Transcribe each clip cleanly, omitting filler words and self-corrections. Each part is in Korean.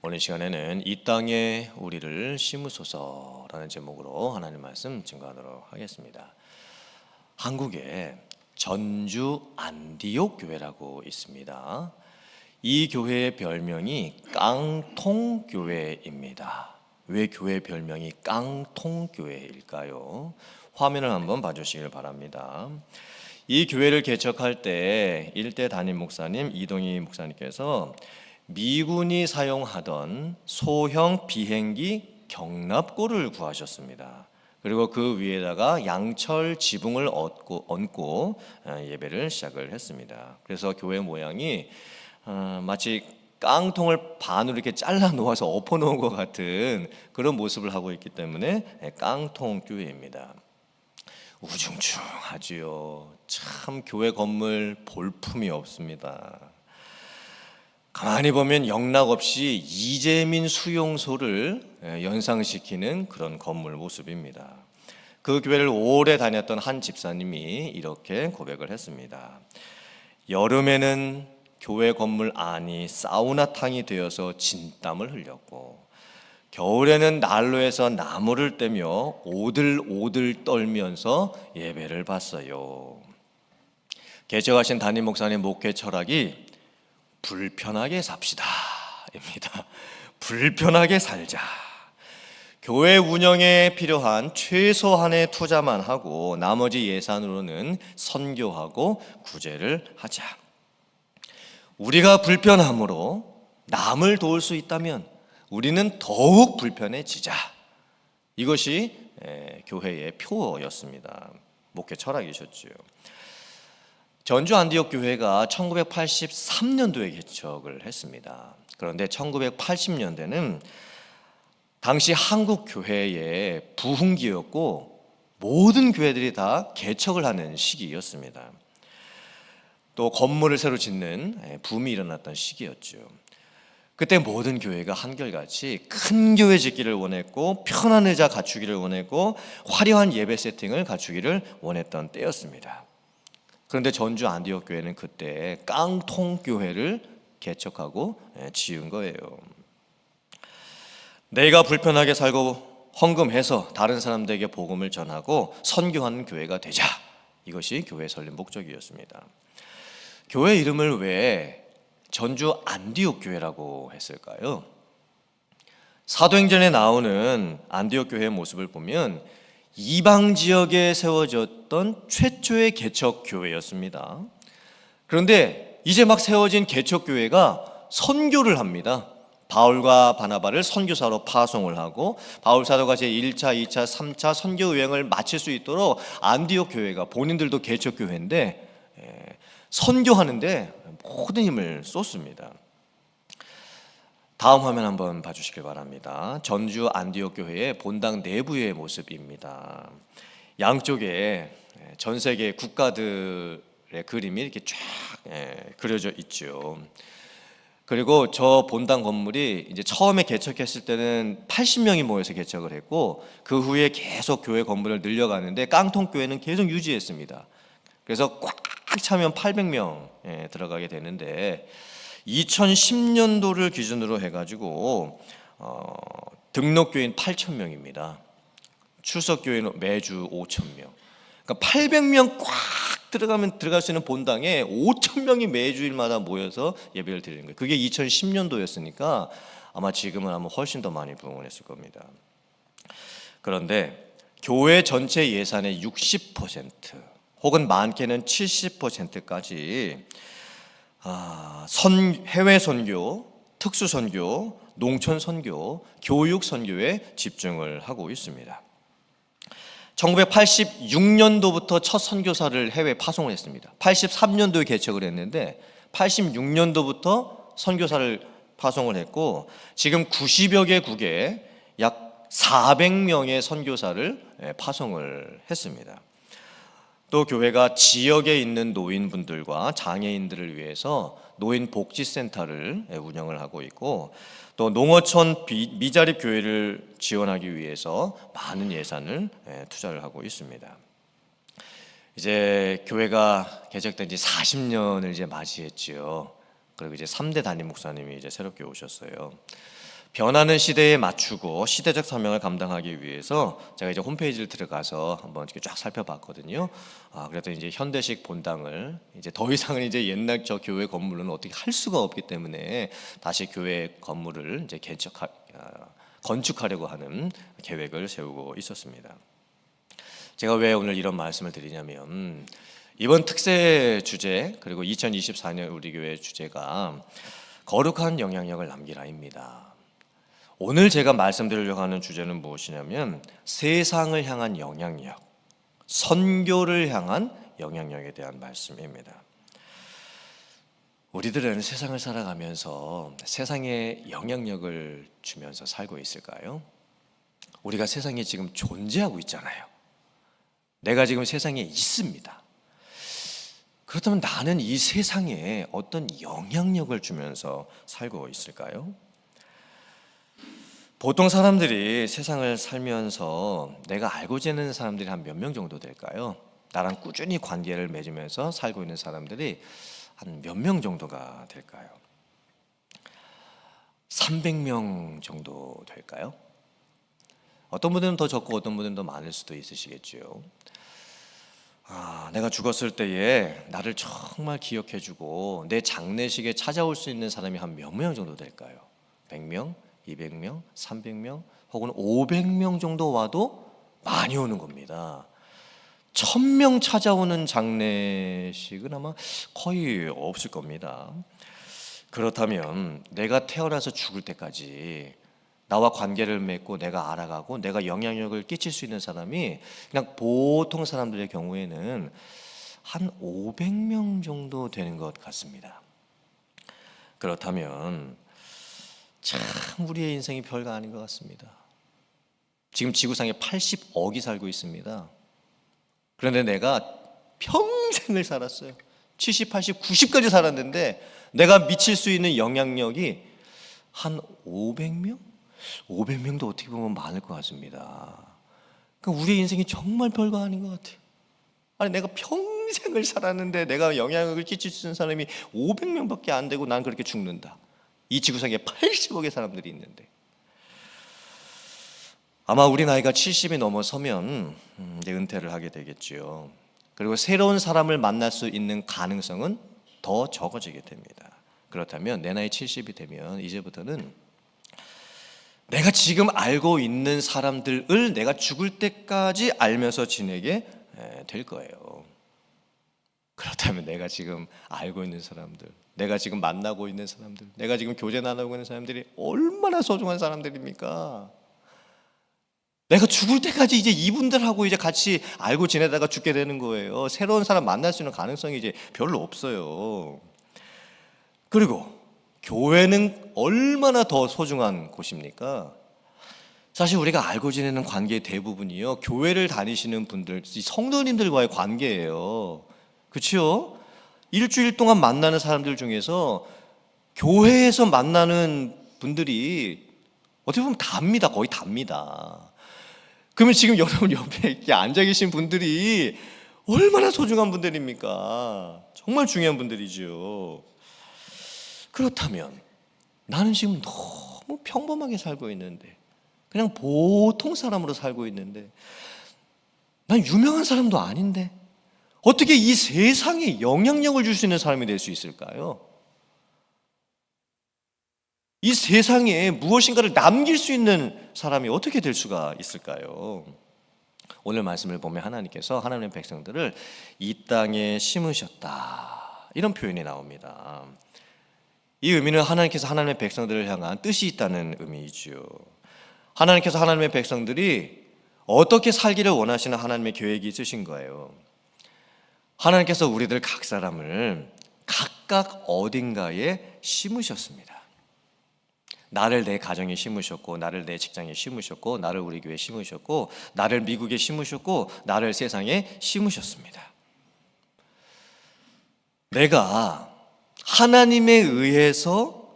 오늘 시간에는 이 땅에 우리를 심으소서라는 제목으로 하나님 말씀 증거하도록 하겠습니다. 한국에 전주 안디옥 교회라고 있습니다. 이 교회의 별명이 깡통교회입니다. 왜 교회 별명이 깡통교회일까요? 화면을 한번 봐주시길 바랍니다. 이 교회를 개척할 때 일대 담임 목사님 이동희 목사님께서 미군이 사용하던 소형 비행기 경납고를 구하셨습니다. 그리고 그 위에다가 양철 지붕을 얹고 예배를 시작을 했습니다. 그래서 교회 모양이 마치 깡통을 반으로 이렇게 잘라 놓아서 엎어 놓은 것 같은 그런 모습을 하고 있기 때문에 깡통교회입니다. 우중충하지요. 참 교회 건물 볼품이 없습니다. 가만히 보면 영락없이 이재민 수용소를 연상시키는 그런 건물 모습입니다. 그 교회를 오래 다녔던 한 집사님이 이렇게 고백을 했습니다. 여름에는 교회 건물 안이 사우나탕이 되어서 진땀을 흘렸고, 겨울에는 난로에서 나무를 떼며 오들오들 떨면서 예배를 봤어요. 개척하신 담임 목사님 목회 철학이 불편하게 삽시다 입니다. 불편하게 살자. 교회 운영에 필요한 최소한의 투자만 하고 나머지 예산으로는 선교하고 구제를 하자. 우리가 불편함으로 남을 도울 수 있다면 우리는 더욱 불편해지자. 이것이 교회의 표였습니다. 목회 철학이셨죠. 전주 안디옥 교회가 1983년도에 개척을 했습니다. 그런데 1980년대는 당시 한국 교회의 부흥기였고 모든 교회들이 다 개척을 하는 시기였습니다. 또 건물을 새로 짓는 붐이 일어났던 시기였죠. 그때 모든 교회가 한결같이 큰 교회 짓기를 원했고 편한 의자 갖추기를 원했고 화려한 예배 세팅을 갖추기를 원했던 때였습니다. 그런데 전주 안디옥 교회는 그때 깡통교회를 개척하고 지은 거예요. 내가 불편하게 살고 헌금해서 다른 사람들에게 복음을 전하고 선교하는 교회가 되자. 이것이 교회 설립 목적이었습니다. 교회 이름을 왜 전주 안디옥 교회라고 했을까요? 사도행전에 나오는 안디옥 교회의 모습을 보면 이방 지역에 세워졌던 최초의 개척 교회였습니다. 그런데 이제 막 세워진 개척 교회가 선교를 합니다. 바울과 바나바를 선교사로 파송을 하고 바울 사도가 제1차, 2차, 3차 선교 여행을 마칠 수 있도록 안디옥 교회가 본인들도 개척 교회인데 선교하는데 모든 힘을 쏟습니다. 다음 화면 한번 봐주시길 바랍니다. 전주 안디옥 교회의 본당 내부의 모습입니다. 양쪽에 전 세계 국가들의 그림이 이렇게 쫙 그려져 있죠. 그리고 저 본당 건물이 이제 처음에 개척했을 때는 80명이 모여서 개척을 했고 그 후에 계속 교회 건물을 늘려가는데 깡통교회는 계속 유지했습니다. 그래서 꽉 차면 800명 들어가게 되는데 2010년도를 기준으로 해가지고 등록교인 8,000명입니다. 출석교인 매주 5,000명. 그러니까 800명 꽉 들어갈 수 있는 본당에 5,000명이 매주일마다 모여서 예배를 드리는 거예요. 그게 2010년도였으니까 아마 지금은 아마 훨씬 더 많이 부흥을 했을 겁니다. 그런데 교회 전체 예산의 60% 혹은 많게는 70%까지 해외 선교, 특수 선교, 농촌 선교, 교육 선교에 집중을 하고 있습니다. 1986년도부터 첫 선교사를 해외 파송을 했습니다. 83년도에 개척을 했는데 86년도부터 선교사를 파송을 했고 지금 90여 개국에 약 400명의 선교사를 파송을 했습니다. 또 교회가 지역에 있는 노인분들과 장애인들을 위해서 노인복지센터를 운영을 하고 있고 또 농어촌 미자립 교회를 지원하기 위해서 많은 예산을 투자를 하고 있습니다. 이제 교회가 개척된 지 40년을 이제 맞이했지요. 그리고 이제 3대 담임 목사님이 이제 새롭게 오셨어요. 변하는 시대에 맞추고 시대적 사명을 감당하기 위해서 제가 이제 홈페이지를 들어가서 한번 이렇게 쫙 살펴봤거든요. 그래도 이제 현대식 본당을 이제 더 이상은 이제 옛날 저 교회 건물로는 어떻게 할 수가 없기 때문에 다시 교회 건물을 이제 건축하려고 하는 계획을 세우고 있었습니다. 제가 왜 오늘 이런 말씀을 드리냐면 이번 특세 주제 그리고 2024년 우리 교회 주제가 거룩한 영향력을 남기라입니다. 오늘 제가 말씀드리려고 하는 주제는 무엇이냐면 세상을 향한 영향력, 선교를 향한 영향력에 대한 말씀입니다. 우리들은 세상을 살아가면서 세상에 영향력을 주면서 살고 있을까요? 우리가 세상에 지금 존재하고 있잖아요. 내가 지금 세상에 있습니다. 그렇다면 나는 이 세상에 어떤 영향력을 주면서 살고 있을까요? 보통 사람들이 세상을 살면서 내가 알고 지내는 사람들이 한 몇 명 정도 될까요? 나랑 꾸준히 관계를 맺으면서 살고 있는 사람들이 한 몇 명 정도가 될까요? 300명 정도 될까요? 어떤 분들은 더 적고 어떤 분들은 더 많을 수도 있으시겠죠. 내가 죽었을 때에 나를 정말 기억해주고 내 장례식에 찾아올 수 있는 사람이 한 몇 명 정도 될까요? 100명? 200명, 300명, 혹은 500명 정도 와도 많이 오는 겁니다. 1000명 찾아오는 장례식은 아마 거의 없을 겁니다. 그렇다면 내가 태어나서 죽을 때까지 나와 관계를 맺고 내가 알아가고 내가 영향력을 끼칠 수 있는 사람이 그냥 보통 사람들의 경우에는 한 500명 정도 되는 것 같습니다. 그렇다면 참 우리의 인생이 별거 아닌 것 같습니다. 지금 지구상에 80억이 살고 있습니다. 그런데 내가 평생을 살았어요. 70, 80, 90까지 살았는데 내가 미칠 수 있는 영향력이 한 500명? 500명도 어떻게 보면 많을 것 같습니다. 그러니까 우리의 인생이 정말 별거 아닌 것 같아요. 아니 내가 평생을 살았는데 내가 영향력을 끼칠 수 있는 사람이 500명밖에 안 되고 난 그렇게 죽는다. 이 지구상에 80억의 사람들이 있는데 아마 우리 나이가 70이 넘어서면 이제 은퇴를 하게 되겠죠. 그리고 새로운 사람을 만날 수 있는 가능성은 더 적어지게 됩니다. 그렇다면 내 나이 70이 되면 이제부터는 내가 지금 알고 있는 사람들을 내가 죽을 때까지 알면서 지내게 될 거예요. 그렇다면 내가 지금 알고 있는 사람들, 내가 지금 만나고 있는 사람들, 내가 지금 교제 나누고 있는 사람들이 얼마나 소중한 사람들입니까? 내가 죽을 때까지 이제 이분들하고 이제 같이 알고 지내다가 죽게 되는 거예요. 새로운 사람 만날 수 있는 가능성이 이제 별로 없어요. 그리고 교회는 얼마나 더 소중한 곳입니까? 사실 우리가 알고 지내는 관계의 대부분이요, 교회를 다니시는 분들, 성도님들과의 관계예요. 그렇죠? 일주일 동안 만나는 사람들 중에서 교회에서 만나는 분들이 어떻게 보면 답니다. 거의 답니다. 그러면 지금 여러분 옆에 이렇게 앉아 계신 분들이 얼마나 소중한 분들입니까? 정말 중요한 분들이죠. 그렇다면 나는 지금 너무 평범하게 살고 있는데, 그냥 보통 사람으로 살고 있는데, 난 유명한 사람도 아닌데 어떻게 이 세상에 영향력을 줄 수 있는 사람이 될 수 있을까요? 이 세상에 무엇인가를 남길 수 있는 사람이 어떻게 될 수가 있을까요? 오늘 말씀을 보면 하나님께서 하나님의 백성들을 이 땅에 심으셨다, 이런 표현이 나옵니다. 이 의미는 하나님께서 하나님의 백성들을 향한 뜻이 있다는 의미이죠. 하나님께서 하나님의 백성들이 어떻게 살기를 원하시는 하나님의 계획이 있으신 거예요. 하나님께서 우리들 각 사람을 각각 어딘가에 심으셨습니다. 나를 내 가정에 심으셨고, 나를 내 직장에 심으셨고, 나를 우리 교회에 심으셨고, 나를 미국에 심으셨고, 나를 세상에 심으셨습니다. 내가 하나님에 의해서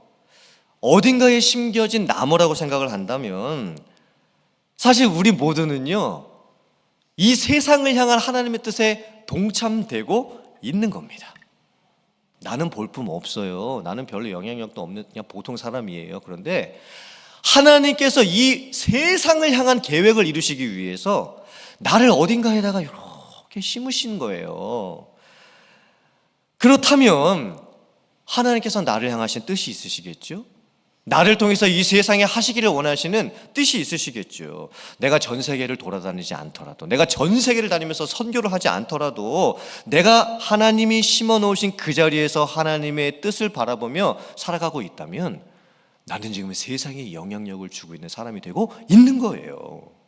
어딘가에 심겨진 나무라고 생각을 한다면 사실 우리 모두는요, 이 세상을 향한 하나님의 뜻에 동참되고 있는 겁니다. 나는 볼품 없어요. 나는 별로 영향력도 없는 그냥 보통 사람이에요. 그런데 하나님께서 이 세상을 향한 계획을 이루시기 위해서 나를 어딘가에다가 이렇게 심으신 거예요. 그렇다면 하나님께서 나를 향하신 뜻이 있으시겠죠? 나를 통해서 이 세상에 하시기를 원하시는 뜻이 있으시겠죠. 내가 전 세계를 돌아다니지 않더라도, 내가 전 세계를 다니면서 선교를 하지 않더라도, 내가 하나님이 심어 놓으신 그 자리에서 하나님의 뜻을 바라보며 살아가고 있다면 나는 지금 세상에 영향력을 주고 있는 사람이 되고 있는 거예요.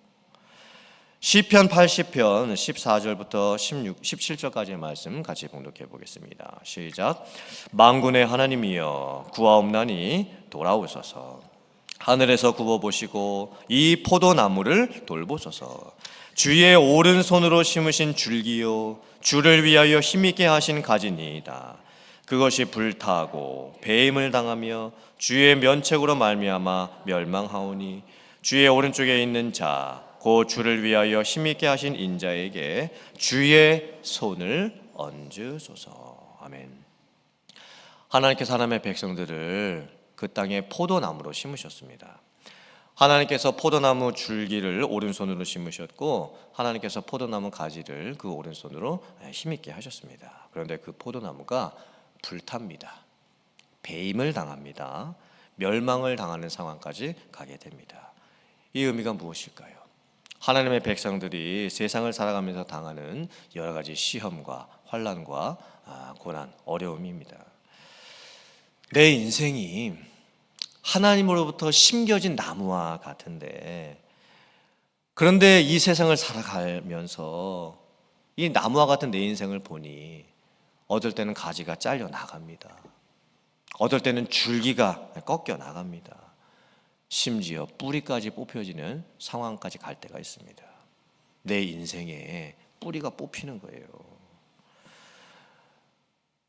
시편 80편 14절부터 17절까지의 말씀 같이 봉독해 보겠습니다. 시작. 만군의 하나님이여 구하옵나니 돌아오소서. 하늘에서 굽어보시고 이 포도나무를 돌보소서. 주의 오른손으로 심으신 줄기요 주를 위하여 힘있게 하신 가지니이다. 그것이 불타고 배임을 당하며 주의 면책으로 말미암아 멸망하오니 주의 오른쪽에 있는 자 곧 주를 위하여 힘있게 하신 인자에게 주의 손을 얹으소서. 아멘. 하나님께서 하나님의 백성들을 그 땅에 포도나무로 심으셨습니다. 하나님께서 포도나무 줄기를 오른손으로 심으셨고 하나님께서 포도나무 가지를 그 오른손으로 힘있게 하셨습니다. 그런데 그 포도나무가 불탑니다. 배임을 당합니다. 멸망을 당하는 상황까지 가게 됩니다. 이 의미가 무엇일까요? 하나님의 백성들이 세상을 살아가면서 당하는 여러 가지 시험과 환난과 고난, 어려움입니다. 내 인생이 하나님으로부터 심겨진 나무와 같은데, 그런데 이 세상을 살아가면서 이 나무와 같은 내 인생을 보니 어떨 때는 가지가 잘려 나갑니다. 어떨 때는 줄기가 꺾여 나갑니다. 심지어 뿌리까지 뽑혀지는 상황까지 갈 때가 있습니다. 내 인생에 뿌리가 뽑히는 거예요.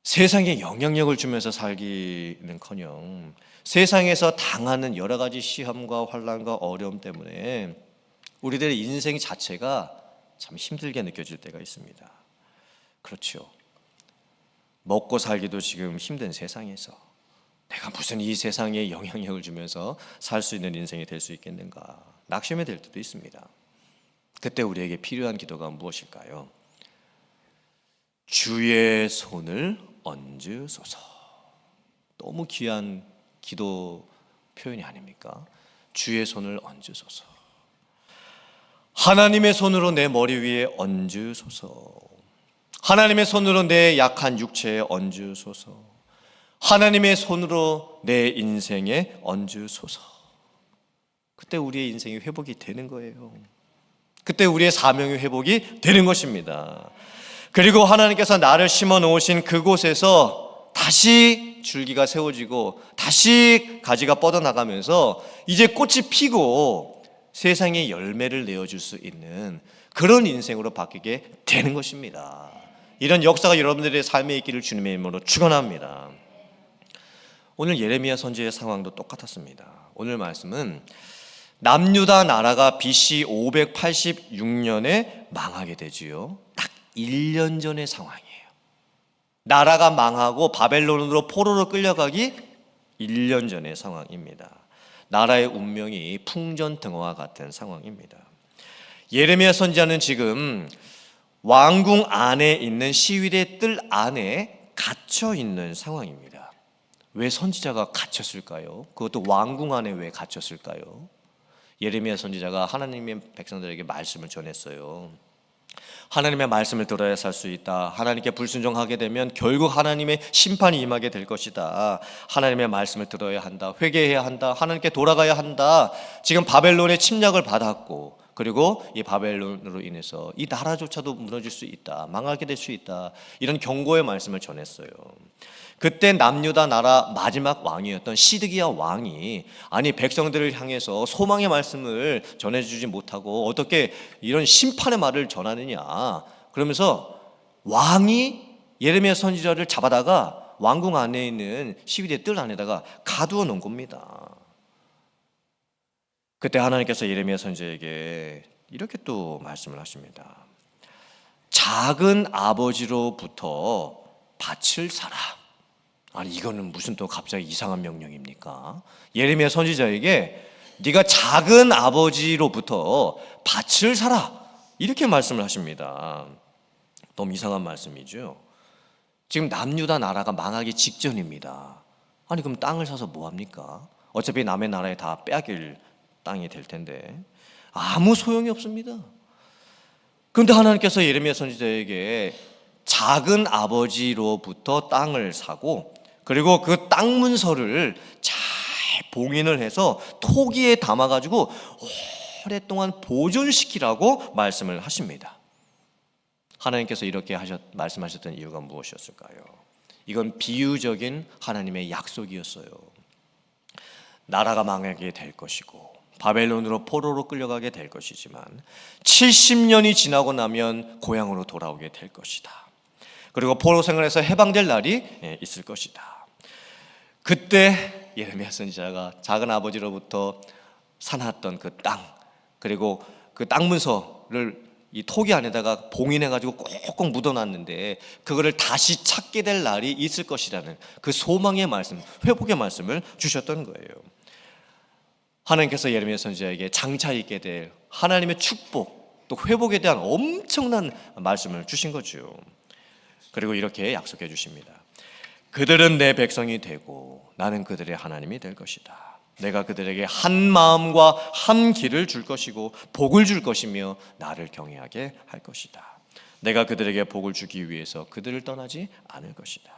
세상에 영향력을 주면서 살기는커녕 세상에서 당하는 여러 가지 시험과 환난과 어려움 때문에 우리들의 인생 자체가 참 힘들게 느껴질 때가 있습니다. 그렇죠. 먹고 살기도 지금 힘든 세상에서 내가 무슨 이 세상에 영향력을 주면서 살 수 있는 인생이 될 수 있겠는가 낙심이 될 때도 있습니다. 그때 우리에게 필요한 기도가 무엇일까요? 주의 손을 얹으소서. 너무 귀한 기도 표현이 아닙니까? 주의 손을 얹으소서. 하나님의 손으로 내 머리 위에 얹으소서. 하나님의 손으로 내 약한 육체에 얹으소서. 하나님의 손으로 내 인생에 얹으소서. 그때 우리의 인생이 회복이 되는 거예요. 그때 우리의 사명이 회복이 되는 것입니다. 그리고 하나님께서 나를 심어 놓으신 그곳에서 다시 줄기가 세워지고 다시 가지가 뻗어나가면서 이제 꽃이 피고 세상에 열매를 내어줄 수 있는 그런 인생으로 바뀌게 되는 것입니다. 이런 역사가 여러분들의 삶에 있기를 주님의 이름으로 축원합니다. 오늘 예레미야 선지의 상황도 똑같았습니다. 오늘 말씀은 남유다 나라가 BC 586년에 망하게 되지요. 딱 1년 전의 상황이에요. 나라가 망하고 바벨론으로 포로로 끌려가기 1년 전의 상황입니다. 나라의 운명이 풍전등화와 같은 상황입니다. 예레미야 선지자는 지금 왕궁 안에 있는 시위대 뜰 안에 갇혀 있는 상황입니다. 왜 선지자가 갇혔을까요? 그것도 왕궁 안에 왜 갇혔을까요? 예레미야 선지자가 하나님의 백성들에게 말씀을 전했어요. 하나님의 말씀을 들어야 살 수 있다. 하나님께 불순종하게 되면 결국 하나님의 심판이 임하게 될 것이다. 하나님의 말씀을 들어야 한다. 회개해야 한다. 하나님께 돌아가야 한다. 지금 바벨론의 침략을 받았고 그리고 이 바벨론으로 인해서 이 나라조차도 무너질 수 있다. 망하게 될 수 있다. 이런 경고의 말씀을 전했어요. 그때 남유다 나라 마지막 왕이었던 시드기야 왕이 아니 백성들을 향해서 소망의 말씀을 전해주지 못하고 어떻게 이런 심판의 말을 전하느냐 그러면서 왕이 예레미야 선지자를 잡아다가 왕궁 안에 있는 시위대 뜰 안에다가 가두어 놓은 겁니다. 그때 하나님께서 예레미야 선지자에게 이렇게 또 말씀을 하십니다. 작은 아버지로부터 밭을 사라. 아니 이거는 무슨 또 갑자기 이상한 명령입니까? 예레미야 선지자에게 네가 작은 아버지로부터 밭을 사라, 이렇게 말씀을 하십니다. 너무 이상한 말씀이죠. 지금 남유다 나라가 망하기 직전입니다. 아니 그럼 땅을 사서 뭐합니까? 어차피 남의 나라에 다 빼앗길 땅이 될 텐데 아무 소용이 없습니다. 그런데 하나님께서 예레미야 선지자에게 작은 아버지로부터 땅을 사고, 그리고 그 땅 문서를 잘 봉인을 해서 토기에 담아가지고 오랫동안 보존시키라고 말씀을 하십니다. 하나님께서 이렇게 말씀하셨던 이유가 무엇이었을까요? 이건 비유적인 하나님의 약속이었어요. 나라가 망하게 될 것이고 바벨론으로 포로로 끌려가게 될 것이지만 70년이 지나고 나면 고향으로 돌아오게 될 것이다. 그리고 포로 생활에서 해방될 날이 있을 것이다. 그때 예레미야 선지자가 작은 아버지로부터 사놨던 그 땅, 그리고 그 땅 문서를 이 토기 안에다가 봉인해가지고 꼭꼭 묻어놨는데 그거를 다시 찾게 될 날이 있을 것이라는 그 소망의 말씀, 회복의 말씀을 주셨던 거예요. 하나님께서 예레미야 선지자에게 장차 있게 될 하나님의 축복, 또 회복에 대한 엄청난 말씀을 주신 거죠. 그리고 이렇게 약속해 주십니다. 그들은 내 백성이 되고 나는 그들의 하나님이 될 것이다. 내가 그들에게 한 마음과 한 길을 줄 것이고 복을 줄 것이며 나를 경외하게 할 것이다. 내가 그들에게 복을 주기 위해서 그들을 떠나지 않을 것이다.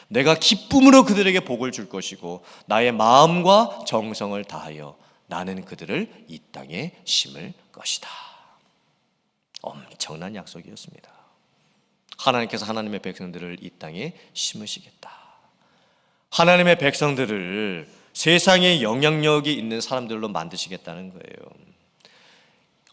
내가 기쁨으로 그들에게 복을 줄 것이고 나의 마음과 정성을 다하여 나는 그들을 이 땅에 심을 것이다. 엄청난 약속이었습니다. 하나님께서 하나님의 백성들을 이 땅에 심으시겠다. 하나님의 백성들을 세상에 영향력이 있는 사람들로 만드시겠다는 거예요.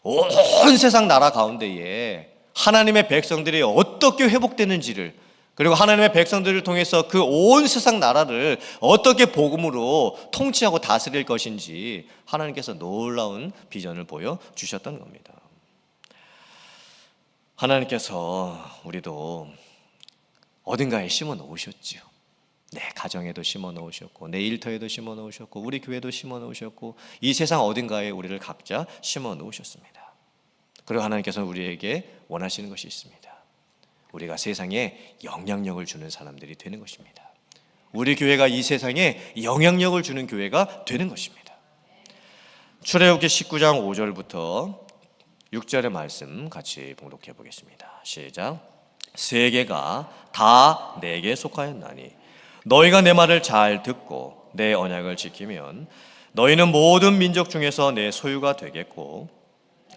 온 세상 나라 가운데에 하나님의 백성들이 어떻게 회복되는지를, 그리고 하나님의 백성들을 통해서 그 온 세상 나라를 어떻게 복음으로 통치하고 다스릴 것인지 하나님께서 놀라운 비전을 보여주셨던 겁니다. 하나님께서 우리도 어딘가에 심어 놓으셨지요. 내 가정에도 심어 놓으셨고 내 일터에도 심어 놓으셨고 우리 교회도 심어 놓으셨고 이 세상 어딘가에 우리를 각자 심어 놓으셨습니다. 그리고 하나님께서는 우리에게 원하시는 것이 있습니다. 우리가 세상에 영향력을 주는 사람들이 되는 것입니다. 우리 교회가 이 세상에 영향력을 주는 교회가 되는 것입니다. 출애굽기 19장 5절부터 6절의 말씀 같이 봉독해 보겠습니다. 시작. 세계가 다 내게 속하였나니 너희가 내 말을 잘 듣고 내 언약을 지키면 너희는 모든 민족 중에서 내 소유가 되겠고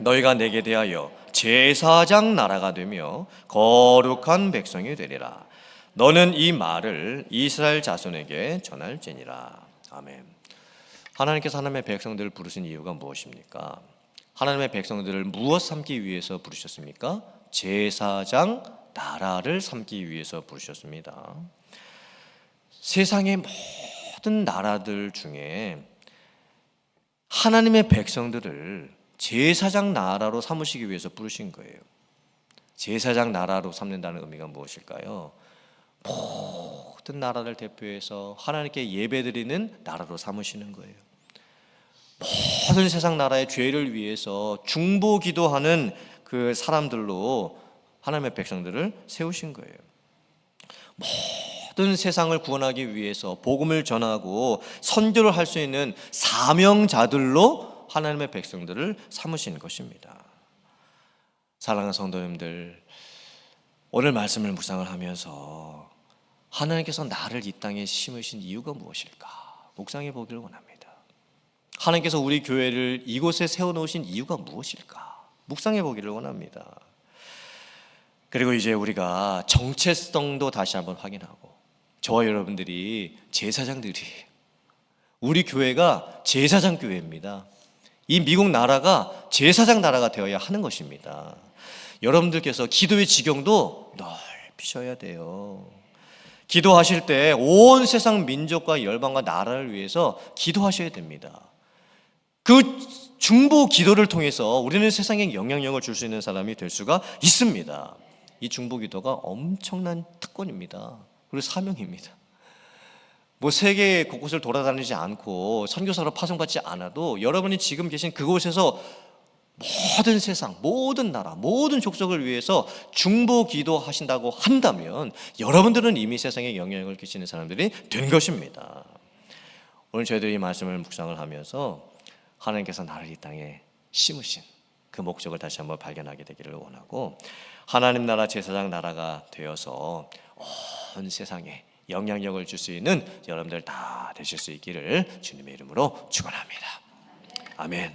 너희가 내게 대하여 제사장 나라가 되며 거룩한 백성이 되리라. 너는 이 말을 이스라엘 자손에게 전할지니라. 아멘. 하나님께서 하나님의 백성들을 부르신 이유가 무엇입니까? 하나님의 백성들을 무엇 삼기 위해서 부르셨습니까? 제사장 나라를 삼기 위해서 부르셨습니다. 세상의 모든 나라들 중에 하나님의 백성들을 제사장 나라로 삼으시기 위해서 부르신 거예요. 제사장 나라로 삼는다는 의미가 무엇일까요? 모든 나라를 대표해서 하나님께 예배드리는 나라로 삼으시는 거예요. 모든 세상 나라의 죄를 위해서 중보 기도하는 그 사람들로 하나님의 백성들을 세우신 거예요. 모든 세상을 구원하기 위해서 복음을 전하고 선교를 할 수 있는 사명자들로 하나님의 백성들을 삼으신 것입니다. 사랑하는 성도님들, 오늘 말씀을 묵상을 하면서 하나님께서 나를 이 땅에 심으신 이유가 무엇일까 묵상해 보기를 원합니다. 하나님께서 우리 교회를 이곳에 세워놓으신 이유가 무엇일까 묵상해 보기를 원합니다. 그리고 이제 우리가 정체성도 다시 한번 확인하고, 저와 여러분들이 제사장들이에요. 우리 교회가 제사장 교회입니다. 이 미국 나라가 제사장 나라가 되어야 하는 것입니다. 여러분들께서 기도의 지경도 넓히셔야 돼요. 기도하실 때 온 세상 민족과 열방과 나라를 위해서 기도하셔야 됩니다. 그 중보 기도를 통해서 우리는 세상에 영향력을 줄 수 있는 사람이 될 수가 있습니다. 이 중보 기도가 엄청난 특권입니다. 그리고 사명입니다. 뭐 세계 곳곳을 돌아다니지 않고 선교사로 파송받지 않아도 여러분이 지금 계신 그곳에서 모든 세상, 모든 나라, 모든 족속을 위해서 중보 기도하신다고 한다면 여러분들은 이미 세상에 영향을 끼치는 사람들이 된 것입니다. 오늘 저희들이 이 말씀을 묵상을 하면서 하나님께서 나를 이 땅에 심으신 그 목적을 다시 한번 발견하게 되기를 원하고, 하나님 나라 제사장 나라가 되어서 온 세상에 영향력을 줄 수 있는 여러분들 다 되실 수 있기를 주님의 이름으로 축원합니다. 아멘.